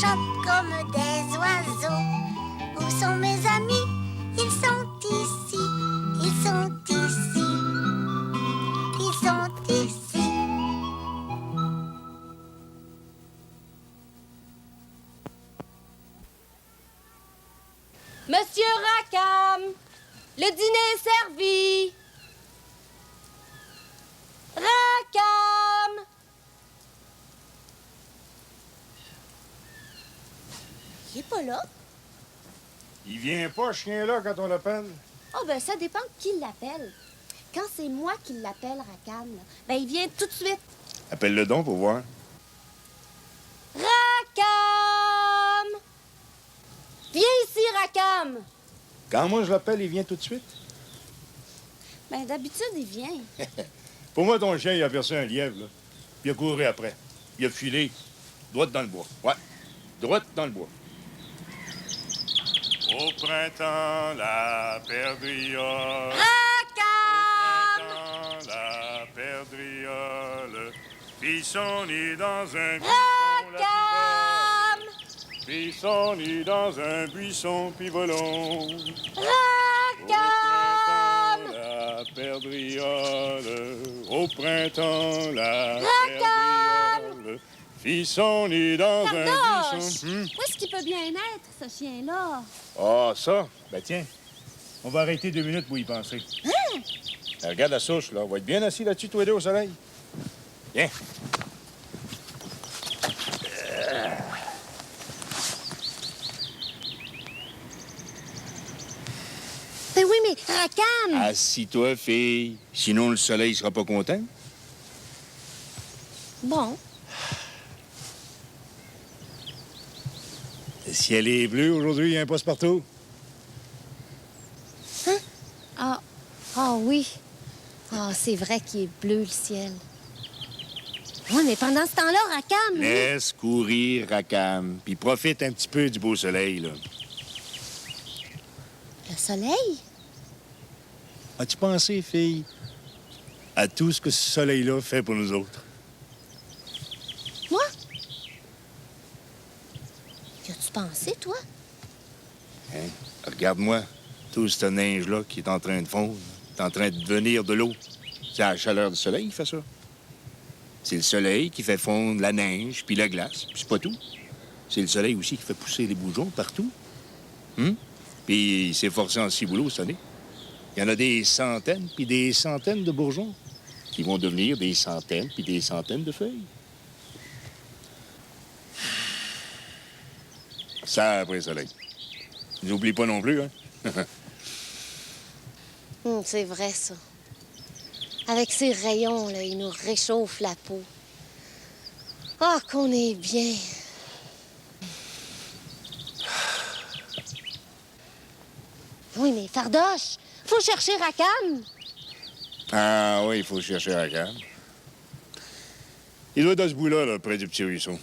chantent comme des oiseaux. Où sont mes amis? Ils sont ici, ils sont ici, ils sont ici. Monsieur Rackham, le dîner est servi. Rackham! Il est pas là. Il vient pas, ce chien-là, quand on l'appelle? Oh, ben ça dépend de qui l'appelle. Quand c'est moi qui l'appelle, Rackham, là, ben il vient tout de suite. Appelle-le donc pour voir. Rackham! Viens ici, Rackham! Quand moi je l'appelle, il vient tout de suite? Ben d'habitude, il vient. Pour moi, ton chien, il a aperçu un lièvre, là. Puis il a couru après. Il a filé. Droite dans le bois. Ouais. Droite dans le bois. Au printemps, la perdriole. Rackham! Au printemps, la perdriole. Fit son nid dans un buisson, Rackham! Fit son nid dans un buisson pivolon. Rackham! La perdriole, au printemps, la Rackham! perdriole, fit son nid dans un Fardoche! buisson. Où est-ce qu'il peut bien être, ce chien-là? Ah, ça? Ben tiens, on va arrêter 2 minutes pour y penser. Hein? Regarde la souche, là. On va être bien assis là-dessus, tous les deux, au soleil. Viens. Ben oui, mais Rackham! Assis-toi, fille. Sinon, le soleil sera pas content. Bon. Le ciel est bleu aujourd'hui, il y a un passe-partout. Hein? Ah. Ah oui. Ah, c'est vrai qu'il est bleu, le ciel. Oui, mais pendant ce temps-là, Rackham... lui- Laisse courir, Rackham, puis profite un petit peu du beau soleil, là. Le soleil? As-tu pensé, fille, à tout ce que ce soleil-là fait pour nous autres? Moi? Y as-tu pensé, toi? Hein? Regarde-moi, tout ce neige-là qui est en train de fondre, est en train de devenir de l'eau. C'est la chaleur du soleil qui fait ça. C'est le soleil qui fait fondre la neige puis la glace, puis c'est pas tout. C'est le soleil aussi qui fait pousser les bourgeons partout. Puis il s'est forcé en ciboulot cette année. Il y en a des centaines puis des centaines de bourgeons qui vont devenir des centaines puis des centaines de feuilles. Ça après le soleil. N'oublie pas non plus, hein? C'est vrai, ça. Avec ces rayons, là, il nous réchauffe la peau. Ah, qu'on est bien. Oui, mais Fardoche, faut chercher Rackham. Ah oui, il faut chercher Rackham. Il doit être dans ce bout-là, là, près du petit ruisseau.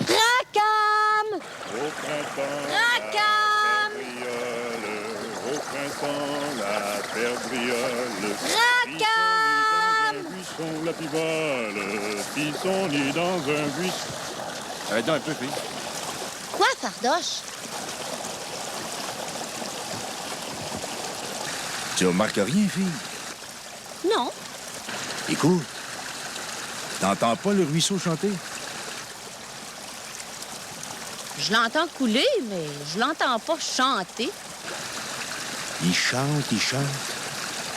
Rackham! Au printemps, Rackham! au printemps, la perdriole. Rackham! Buisson, la pivole, fit son nid dans un buisson. Arrête donc un peu, fille. Quoi, Fardoche? Tu remarques rien, fille? Non. Écoute, t'entends pas le ruisseau chanter? Je l'entends couler, mais je l'entends pas chanter. Il chante, il chante.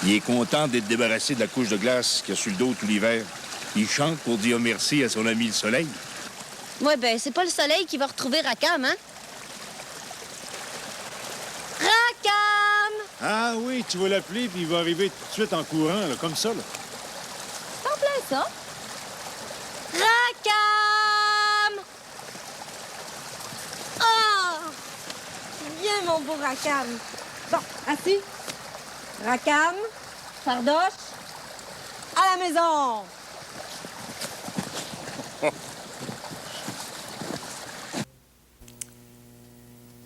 Il est content d'être débarrassé de la couche de glace qu'il a sur le dos tout l'hiver. Il chante pour dire merci à son ami le soleil. Ouais, ben, c'est pas le soleil qui va retrouver Rackham, hein? Rackham! Ah oui, tu vas l'appeler, puis il va arriver tout de suite en courant, là, comme ça, là. C'est en plein ça. Rackham! Ah! Viens, mon beau Rackham. Bon, assis. Rackham, Fardoche, à la maison.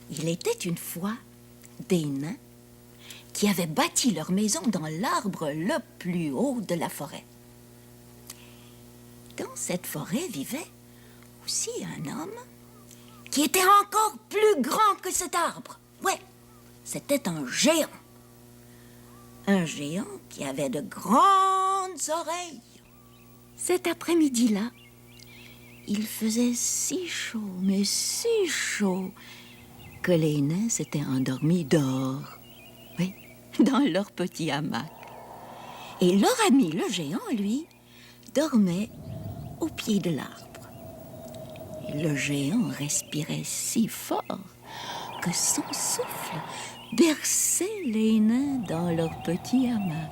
Il était une fois des nains qui avaient bâti leur maison dans l'arbre le plus haut de la forêt. Dans cette forêt vivait aussi un homme qui était encore plus grand que cet arbre. Ouais, c'était un géant. Un géant qui avait de grandes oreilles. Cet après-midi-là, il faisait si chaud, mais si chaud, que les nains s'étaient endormis dehors. Oui, dans leur petit hamac. Et leur ami le géant, lui, dormait au pied de l'arbre. Et le géant respirait si fort que son souffle berçait les nains dans leur petit hamac.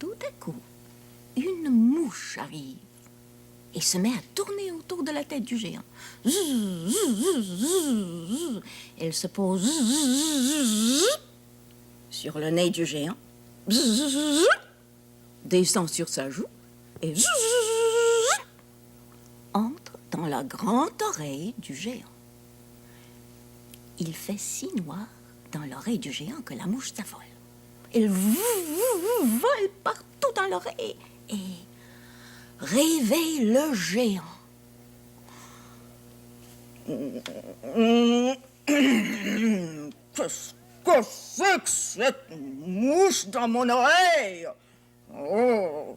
Tout à coup, une mouche arrive et se met à tourner autour de la tête du géant. Elle se pose sur le nez du géant, descend sur sa joue et entre dans la grande oreille du géant. Il fait si noir dans l'oreille du géant que la mouche s'affole. Elle vole partout dans l'oreille et réveille le géant. Qu'est-ce que c'est que cette mouche dans mon oreille? Oh!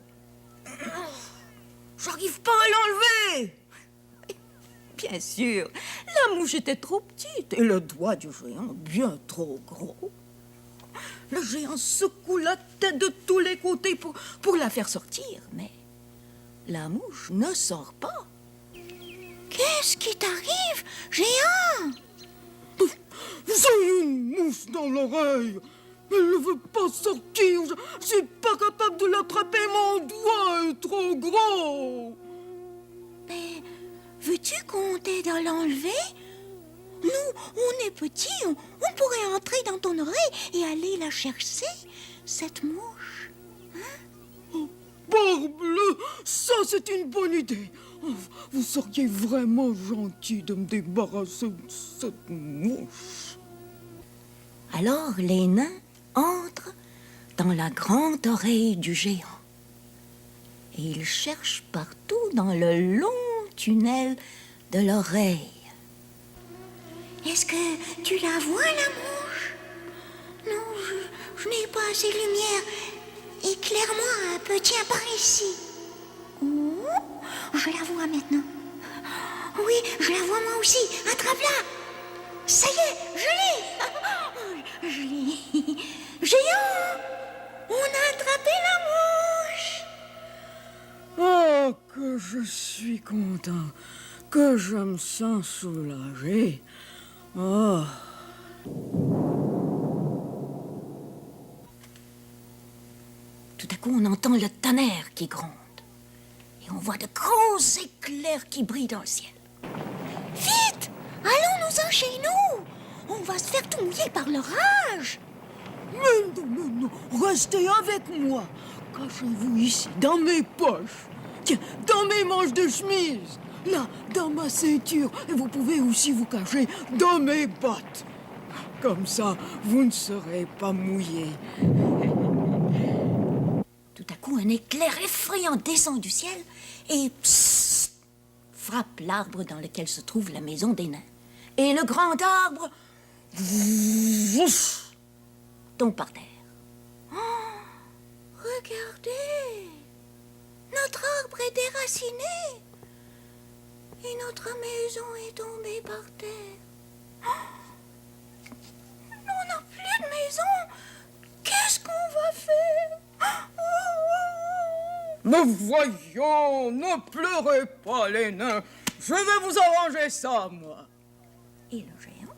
J'arrive pas à l'enlever! Bien sûr, la mouche était trop petite et le doigt du géant bien trop gros. Le géant secoue la tête de tous les côtés pour la faire sortir, mais la mouche ne sort pas. Qu'est-ce qui t'arrive, géant? J'ai une mouche dans l'oreille. Elle ne veut pas sortir. Je suis pas capable de l'attraper. Mon doigt est trop gros. Mais veux-tu qu'on t'aide à l'enlever? Nous, on est petits, on pourrait entrer dans ton oreille et aller la chercher, cette mouche. Parbleu, ça c'est une bonne idée. Oh, vous seriez vraiment gentil de me débarrasser de cette mouche. Alors les nains entrent dans la grande oreille du géant. Et ils cherchent partout dans le long tunnel de l'oreille. Est-ce que tu la vois, la mouche? Non, je n'ai pas assez de lumière. Éclaire-moi un peu, tiens, par ici. Oh, je la vois maintenant. Oui, je la vois moi aussi. Attrape-la. Ça y est, je l'ai. Je l'ai. Géant, on a attrapé la mouche. Oh, que je suis content, que je me sens soulagé. Oh. Tout à coup, on entend le tonnerre qui gronde. Et on voit de gros éclairs qui brillent dans le ciel. Vite, allons-nous-en chez nous. On va se faire tout mouiller par l'orage. Mais non, restez avec moi. Cachez-vous ici, dans mes poches. Tiens, dans mes manches de chemise. Là, dans ma ceinture. Et vous pouvez aussi vous cacher dans mes bottes. Comme ça, vous ne serez pas mouillés. Tout à coup, un éclair effrayant descend du ciel et frappe l'arbre dans lequel se trouve la maison des nains. Et le grand arbre tombe par terre. Oh, regardez, notre arbre est déraciné et notre maison est tombée par terre. Oh, on n'a plus de maison. Qu'est-ce qu'on va faire? Mais voyons, ne pleurez pas, les nains. Je vais vous arranger ça, moi. Et le géant,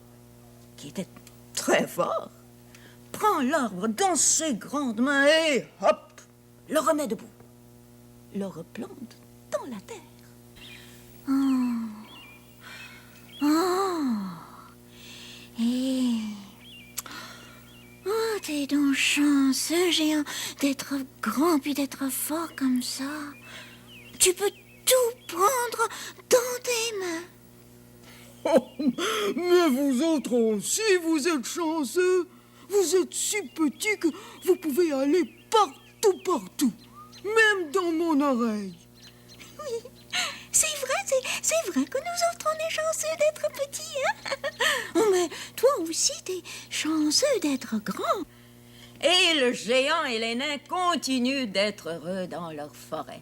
qui était très fort, prend l'arbre dans ses grandes mains et hop, le remet debout, le replante dans la terre. Et... Oh, t'es donc chanceux, géant, d'être grand puis d'être fort comme ça. Tu peux tout prendre dans tes mains. Oh, mais vous autres aussi, vous êtes chanceux. Vous êtes si petits que vous pouvez aller partout, même dans mon oreille. Oui, c'est vrai, c'est vrai que nous autres, on est chanceux d'être petits, hein? Oh, mais toi aussi, t'es chanceux d'être grand. Et le géant et les nains continuent d'être heureux dans leur forêt.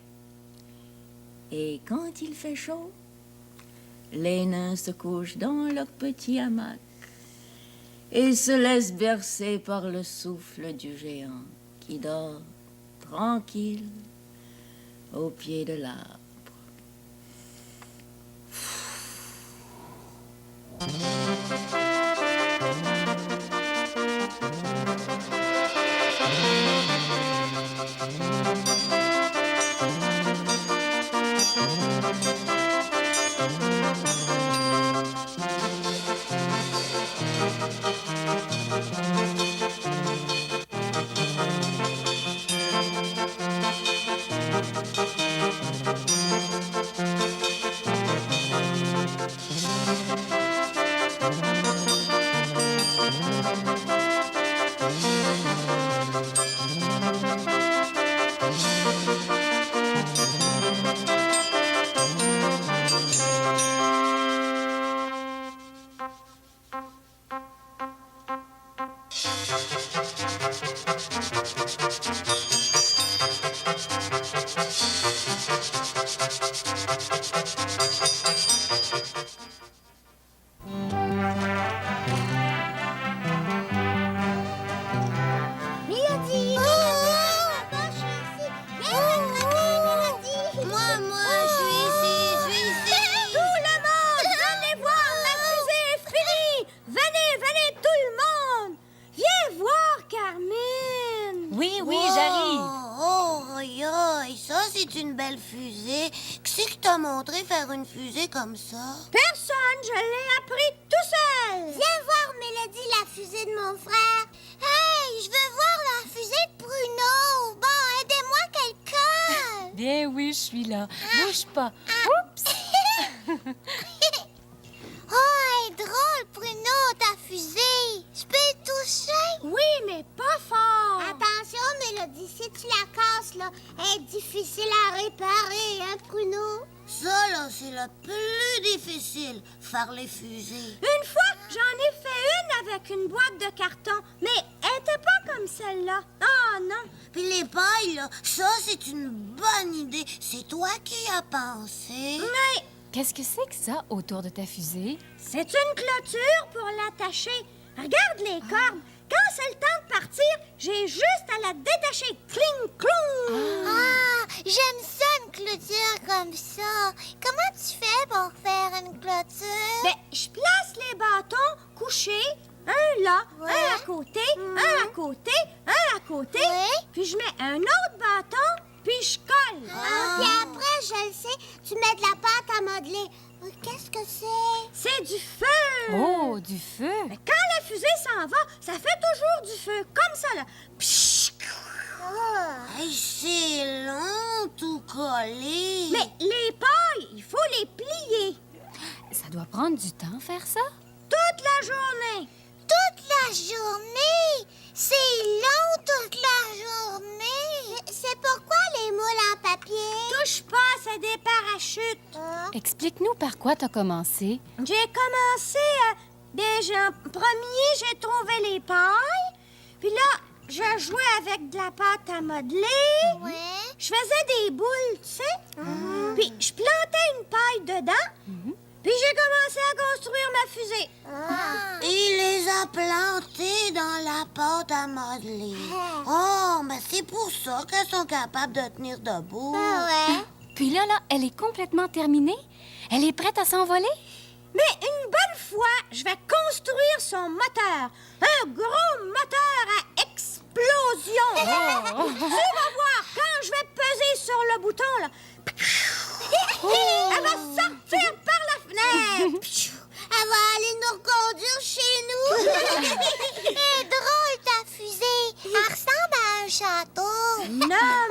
Et quand il fait chaud, les nains se couchent dans leur petit hamac et se laissent bercer par le souffle du géant qui dort tranquille au pied de l'arbre. Mélodie! Moi, je suis ici. Tout le monde, venez voir, la fusée est finie! Venez, tout le monde! Viens voir, Carmine! Oui, j'arrive. Oh, aïe, ça, c'est une belle fusée. Qui c'est qui t'a montré faire une fusée comme ça? Personne, je l'ai appris tout seul! Viens voir, Mélodie, la fusée de mon frère. Hey, je veux voir la fusée de Bruno. Bon, aidez-moi quelqu'un. Bien oui, je suis là. Bouge pas. Oups! Oh, elle est drôle, Bruno, ta fusée. Je peux y toucher? Oui, mais pas fort! Attention, Mélodie, si tu la casses, là, elle est difficile à réparer, hein, Bruno? Ça, là, c'est le plus difficile, faire les fusées. Une fois, j'en ai fait une avec une boîte de carton, mais elle était pas comme celle-là. Oh non! Puis les pailles, là, ça, c'est une bonne idée. C'est toi qui as pensé. Mais Qu'est-ce que c'est que ça autour de ta fusée? c'est une clôture pour l'attacher. Regarde les cordes. Quand c'est le temps de partir, j'ai juste à la détacher. Cling, clong! Ah, j'aime ça, une clôture comme ça. Comment tu fais pour faire une clôture? Ben, je place les bâtons couchés, un là, Ouais. un à côté, un à côté, un à côté. Ouais. Puis je mets un autre bâton, puis je colle. Puis après, je le sais, tu mets de la pâte à modeler. Qu'est-ce que c'est? C'est du feu! Oh, du feu! Mais quand la fusée s'en va, ça fait toujours du feu, comme ça, là. Pshhh! Hey, c'est long, tout collé. Mais les pailles, il faut les plier Ça doit prendre du temps faire ça? toute la journée. Toute la journée? C'est long toute la journée. C'est pourquoi les moules en papier? Touche pas, c'est des parachutes. Explique-nous par quoi t'as commencé. J'ai commencé déjà en premier, j'ai trouvé les pailles. Puis là, je jouais avec de la pâte à modeler. Ouais. Je faisais des boules, tu sais. Puis je plantais une paille dedans. Puis j'ai commencé à construire ma fusée. Il les a plantés dans la pâte à modeler. Oh, mais c'est pour ça qu'elles sont capables de tenir debout. Ouais. Puis là, elle est complètement terminée? Elle est prête à s'envoler? Mais une bonne fois, je vais construire son moteur. Un gros moteur à explosion. Tu vas voir, quand je vais peser sur le bouton, là, elle va sortir par la fenêtre. Elle va aller nous reconduire chez nous. Elle est drôle, ta fusée. Elle ressemble à un château. Non,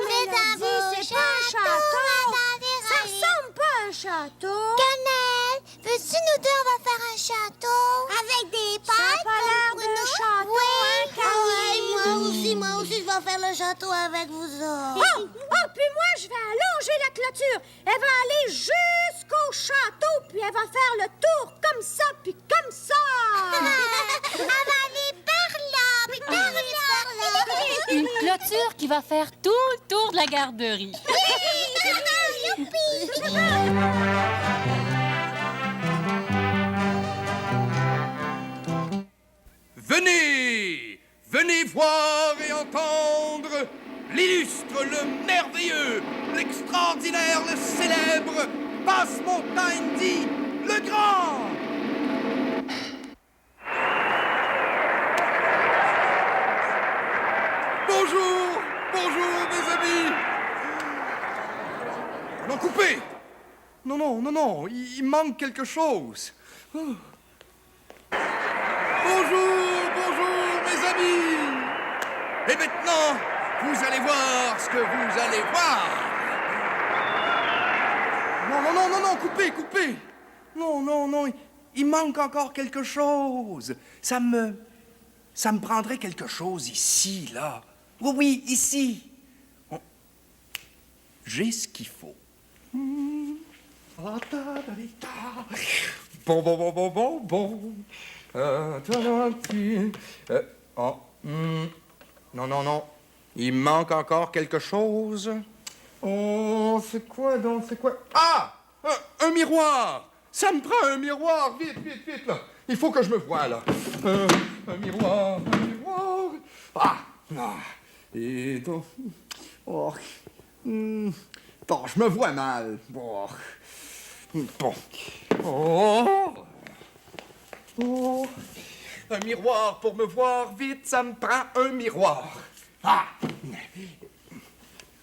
mais dans vos c'est pas un château. châteaux, Ça ressemble pas à un château. Cannelle, Veux-tu nous deux, on va faire un château? Avec des pâtes? Ça a pas l'air comme de Bruno? château, hein, Camille? Moi aussi, je vais faire le château avec vous autres. Oh, puis moi, je vais allonger la clôture. Elle va aller jusqu'au château, puis elle va faire le tour comme ça, puis comme ça. Elle va aller par là, puis par là. Une clôture qui va faire tout le tour de la garderie. Venez, venez voir et entendre l'illustre, le merveilleux, l'extraordinaire, le célèbre Passe-Montagne dit le Grand. Bonjour, bonjour mes amis. Non, coupez. Non, il manque quelque chose. Oh. Bonjour, mes amis. Et maintenant, vous allez voir ce que vous allez voir. Non, coupez. Non, il manque encore quelque chose. Ça me prendrait quelque chose ici, là. Oui, ici. J'ai ce qu'il faut. Bon. Non. Il manque encore quelque chose. Oh, c'est quoi donc? Ah! Un miroir! Ça me prend un miroir! Vite, là! Il faut que je me voie, là. Un miroir. Ah! Non. Et donc... Oh. Bon, je me vois mal. Bon. Oh. Un miroir pour me voir vite, ça me prend un miroir. Ah!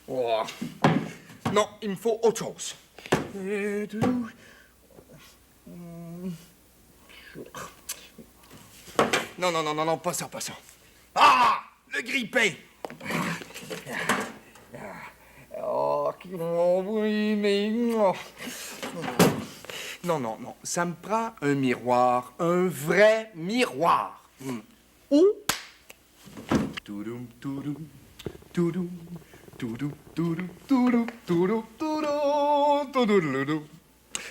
Oh. Non, il me faut autre chose. Non, pas ça. Ah! Le grille-pain! Oh, oui, mais... Non, ça me prend un miroir, un vrai miroir. Où?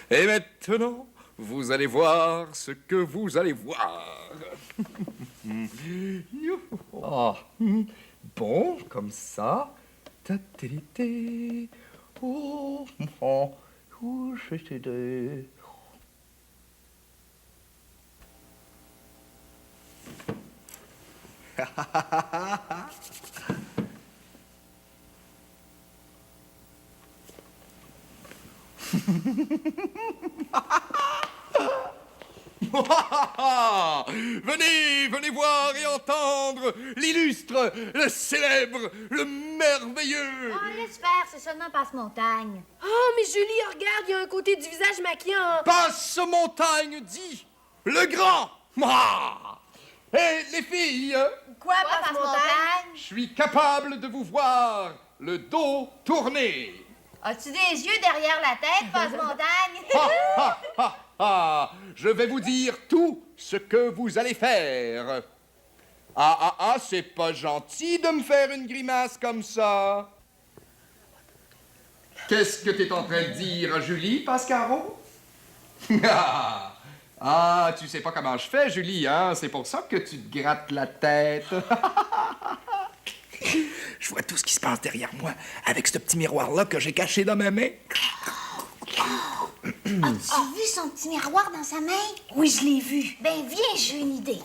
Et maintenant, vous allez voir ce que vous allez voir. Oh. Bon, comme ça. Venez voir et entendre l'illustre, le célèbre, le merveilleux. Oh, laisse faire, c'est seulement Passe-Montagne. Oh, mais Julie, regarde, il y a un côté du visage maquillé en... Passe-Montagne dit le grand. Hé, les filles, Quoi, Passe-Montagne? je suis capable de vous voir le dos tourné. As-tu des yeux derrière la tête, Passe-Montagne? Je vais vous dire tout ce que vous allez faire. C'est pas gentil de me faire une grimace comme ça. Qu'est-ce que t'es en train de dire à Julie, Pascaro? Tu sais pas comment je fais, Julie, hein? C'est pour ça que tu te grattes la tête. Je vois tout ce qui se passe derrière moi avec ce petit miroir-là que j'ai caché dans ma main. As-tu vu son petit miroir dans sa main? Oui, je l'ai vu. Ben, viens, j'ai une idée.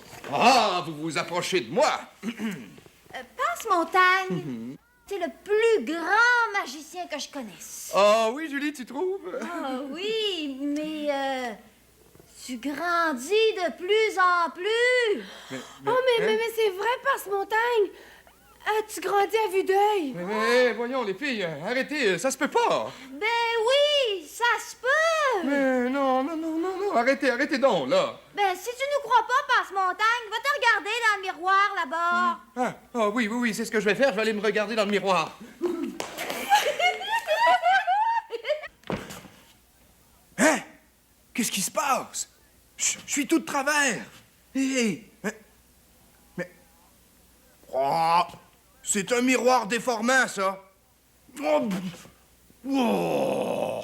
Vous vous approchez de moi. Passe-Montagne, c'est le plus grand magicien que je connaisse. Oui, Julie, tu trouves? Oui, mais tu grandis de plus en plus. mais c'est vrai, Passe-Montagne. As-tu grandi à vue d'œil? Mais voyons, les filles, arrêtez, ça se peut pas. Ben oui, ça se peut. Mais non, arrêtez donc, là. Ben, si tu nous crois pas, Passe-Montagne, va te regarder dans le miroir, là-bas. Oui, c'est ce que je vais faire, je vais aller me regarder dans le miroir. Qu'est-ce qui se passe? Je suis tout de travers. Hé, mais... Oh, c'est un miroir déformant, ça. Oh, oh,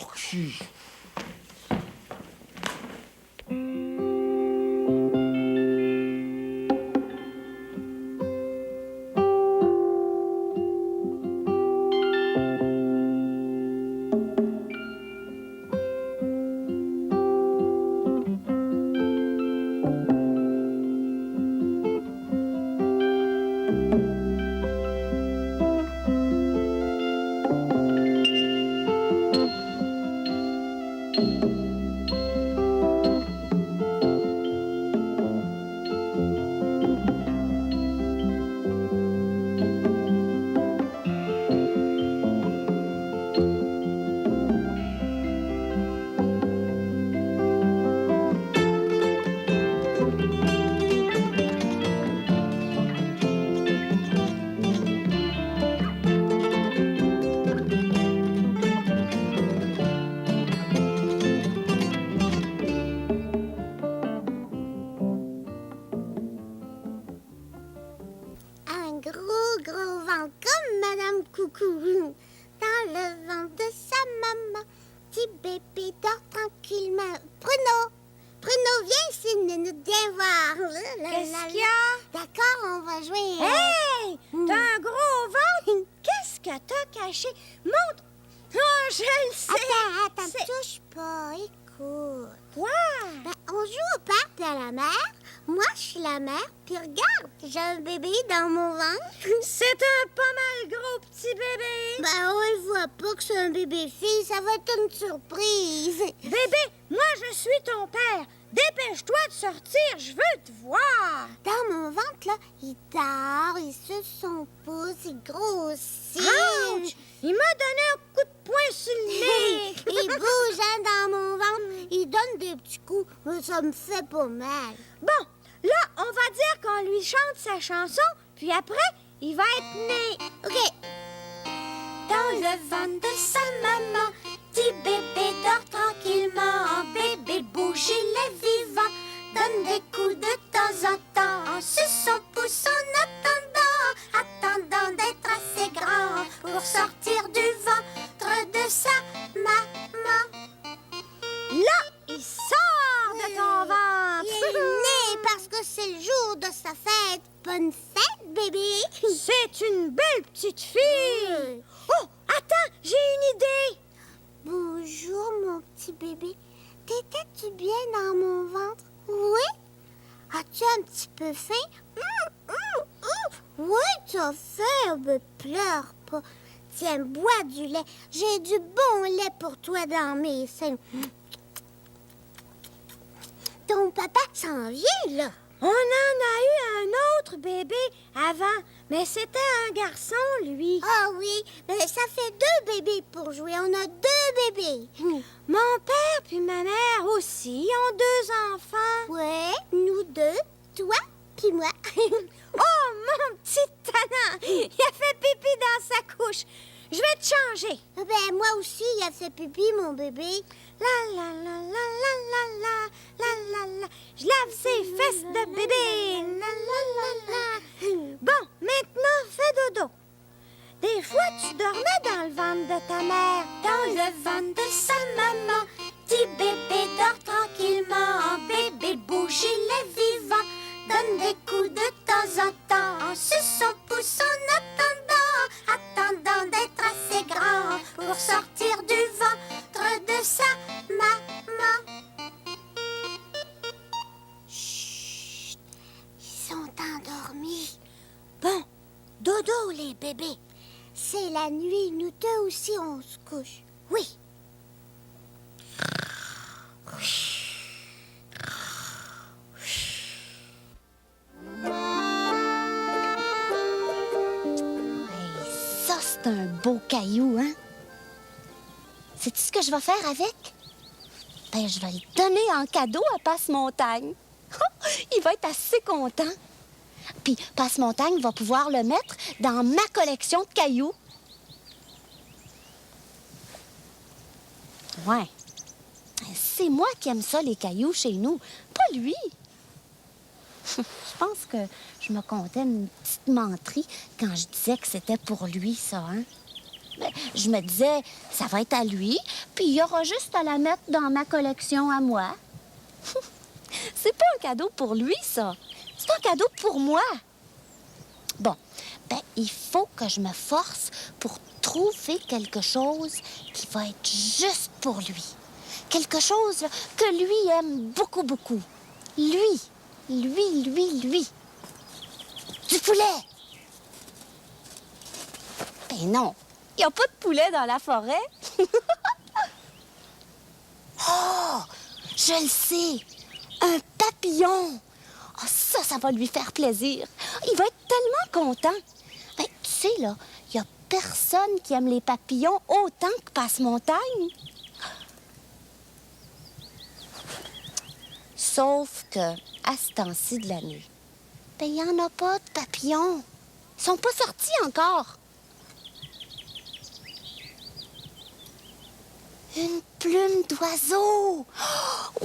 Un gros vent comme Madame Coucou. Dans le ventre de sa maman, petit bébé dort tranquillement. Bruno, viens ici, nous viens voir. Qu'est-ce qu'il y a? D'accord, on va jouer. Hey! T'as un gros ventre? Qu'est-ce que t'as caché? Montre! Oh, je le sais! Attends, C'est- touche pas, écoute. Quoi? Ben, on joue au parc puis à la mer. Moi, je suis la mère, puis regarde, j'ai un bébé dans mon ventre. C'est un pas mal gros petit bébé. Ben, on le voit pas que c'est un bébé fille, ça va être une surprise. Bébé, moi je suis ton père. Dépêche-toi de sortir, je veux te voir. Dans mon ventre, là, il dort, il suce son pouce, il grossit. Ouch! Il m'a donné un coup de poing sur le nez. Il bouge hein, dans mon ventre, il donne des petits coups, mais ça me fait pas mal. Bon, là, on va dire qu'on lui chante sa chanson, puis après, il va être né. OK. Dans le ventre de sa maman, petit bébé dort tranquillement. Bébé bouge, il est vivant, donne des coups de temps en temps. En suce son pouce en attendant d'être assez grand pour sortir du ventre de sa maman. Là, il sort de ton ventre. Il est né parce que c'est le jour de sa fête. Bonne fête, bébé. C'est une belle petite fille. Oh, attends, j'ai une idée. Bonjour, mon petit bébé. T'étais-tu bien dans mon ventre? Oui? As-tu un petit peu faim? Oui, t'as faim, mais pleure pas. Tiens, bois du lait. J'ai du bon lait pour toi dans mes seins. Ton papa s'en vient, là. On en a eu un autre bébé avant, mais c'était un garçon, lui. Ah oui, mais ça fait 2 bébés pour jouer. On a 2 bébés. Mon père puis ma mère aussi ont 2 enfants. Ouais, nous 2, toi puis moi. Oh, mon petit tannant! Il a fait pipi dans sa couche. Je vais te changer. Ben, moi aussi, il a fait pipi, mon bébé. La la la la la la la la la. Je lave ses fesses de bébé. La la la la. Bon, maintenant, fais dodo. Des fois, tu dormais dans le ventre de ta mère. Dans le ventre de sa maman, petit bébé dort tranquillement. Bébé bouge, il est vivant, donne des coups de temps en temps. En suce son pouce en attendant d'être assez grand pour sortir du ventre de sa maman. Chut, ils sont endormis. Bon, dodo, les bébés. C'est la nuit, nous 2 aussi, on se couche. Oui. Ça, c'est un beau caillou, hein? Sais-tu ce que je vais faire avec? Ben, je vais le donner en cadeau à Passe-Montagne. Il va être assez content. Puis Passe-Montagne va pouvoir le mettre dans ma collection de cailloux. Ouais. C'est moi qui aime ça, les cailloux, chez nous, pas lui. Je pense que je me contais une petite menterie quand je disais que c'était pour lui, ça, hein? Mais je me disais, ça va être à lui, puis il y aura juste à la mettre dans ma collection à moi. C'est pas un cadeau pour lui, ça. C'est un cadeau pour moi. Bon, il faut que je me force pour trouver quelque chose qui va être juste pour lui. Quelque chose là, que lui aime beaucoup, beaucoup. Lui. Du poulet! Ben non, il n'y a pas de poulet dans la forêt. Oh, je le sais, un papillon. Oh, ça va lui faire plaisir. Il va être tellement content. Ben, tu sais, là, il n'y a personne qui aime les papillons autant que Passe-Montagne. Sauf que, à ce temps-ci de l'année, il n'y en a pas de papillons. Ils sont pas sortis encore. Une plume d'oiseau. Oh,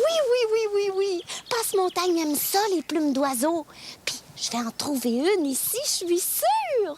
oui. Passe-Montagne aime ça, les plumes d'oiseau. Puis, je vais en trouver une ici, je suis sûre.